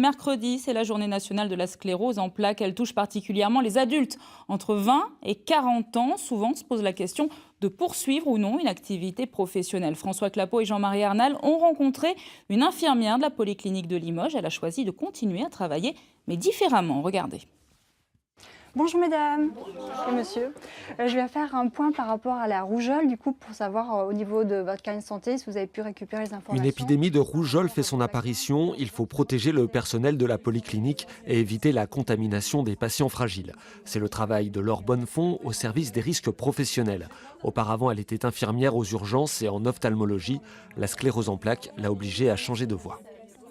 Mercredi, c'est la journée nationale de la sclérose en plaques. Elle touche particulièrement les adultes entre 20 et 40 ans. Souvent, se pose la question de poursuivre ou non une activité professionnelle. François Clapeau et Jean-Marie Arnal ont rencontré une infirmière de la polyclinique de Limoges. Elle a choisi de continuer à travailler, mais différemment. Regardez. Bonjour mesdames et monsieur. Je vais faire un point par rapport à la rougeole, du coup, pour savoir au niveau de votre carnet de santé si vous avez pu récupérer les informations. Une épidémie de rougeole fait son apparition. Il faut protéger le personnel de la polyclinique et éviter la contamination des patients fragiles. C'est le travail de Laure Bonnefond au service des risques professionnels. Auparavant, elle était infirmière aux urgences et en ophtalmologie. La sclérose en plaques l'a obligée à changer de voie.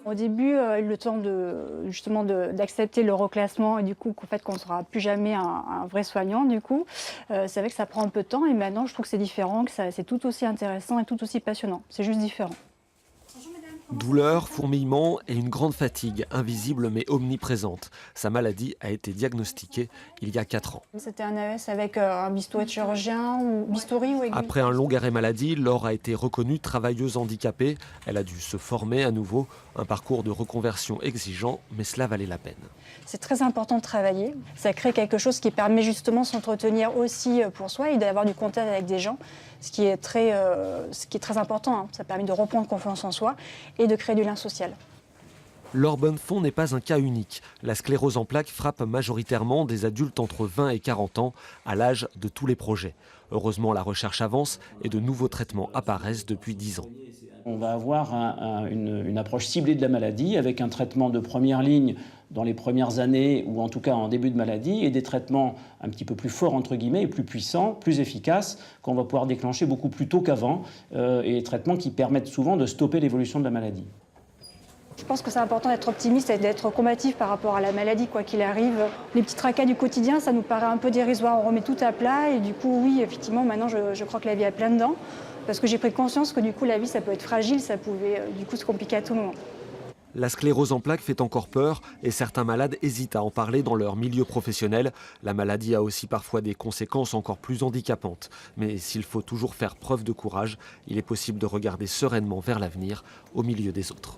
Au début, le temps d'accepter le reclassement et du coup qu'on ne sera plus jamais un vrai soignant, du coup, c'est vrai que ça prend un peu de temps et maintenant je trouve que c'est différent, que c'est tout aussi intéressant et tout aussi passionnant. C'est juste différent. Douleur, fourmillement et une grande fatigue, invisible mais omniprésente. Sa maladie a été diagnostiquée il y a 4 ans. C'était un AES avec un bistouri de chirurgien ou bistouri ou aiguille. Après un long arrêt maladie, Laure a été reconnue travailleuse handicapée. Elle a dû se former à nouveau. Un parcours de reconversion exigeant, mais cela valait la peine. C'est très important de travailler. Ça crée quelque chose qui permet justement de s'entretenir aussi pour soi et d'avoir du contact avec des gens, ce qui est très important. Hein. Ça permet de reprendre confiance en soi et de créer du lien social. Laure Bonnefond n'est pas un cas unique. La sclérose en plaques frappe majoritairement des adultes entre 20 et 40 ans, à l'âge de tous les projets. Heureusement, la recherche avance et de nouveaux traitements apparaissent depuis 10 ans. On va avoir une approche ciblée de la maladie avec un traitement de première ligne dans les premières années ou en tout cas en début de maladie et des traitements un petit peu plus forts entre guillemets et plus puissants, plus efficaces qu'on va pouvoir déclencher beaucoup plus tôt qu'avant et des traitements qui permettent souvent de stopper l'évolution de la maladie. Je pense que c'est important d'être optimiste et d'être combatif par rapport à la maladie, quoi qu'il arrive. Les petits tracas du quotidien, ça nous paraît un peu dérisoire, on remet tout à plat et du coup, oui, effectivement, maintenant, je crois que la vie a plein dedans parce que j'ai pris conscience que du coup, la vie, ça peut être fragile, ça pouvait du coup se compliquer à tout moment. La sclérose en plaques fait encore peur et certains malades hésitent à en parler dans leur milieu professionnel. La maladie a aussi parfois des conséquences encore plus handicapantes. Mais s'il faut toujours faire preuve de courage, il est possible de regarder sereinement vers l'avenir au milieu des autres.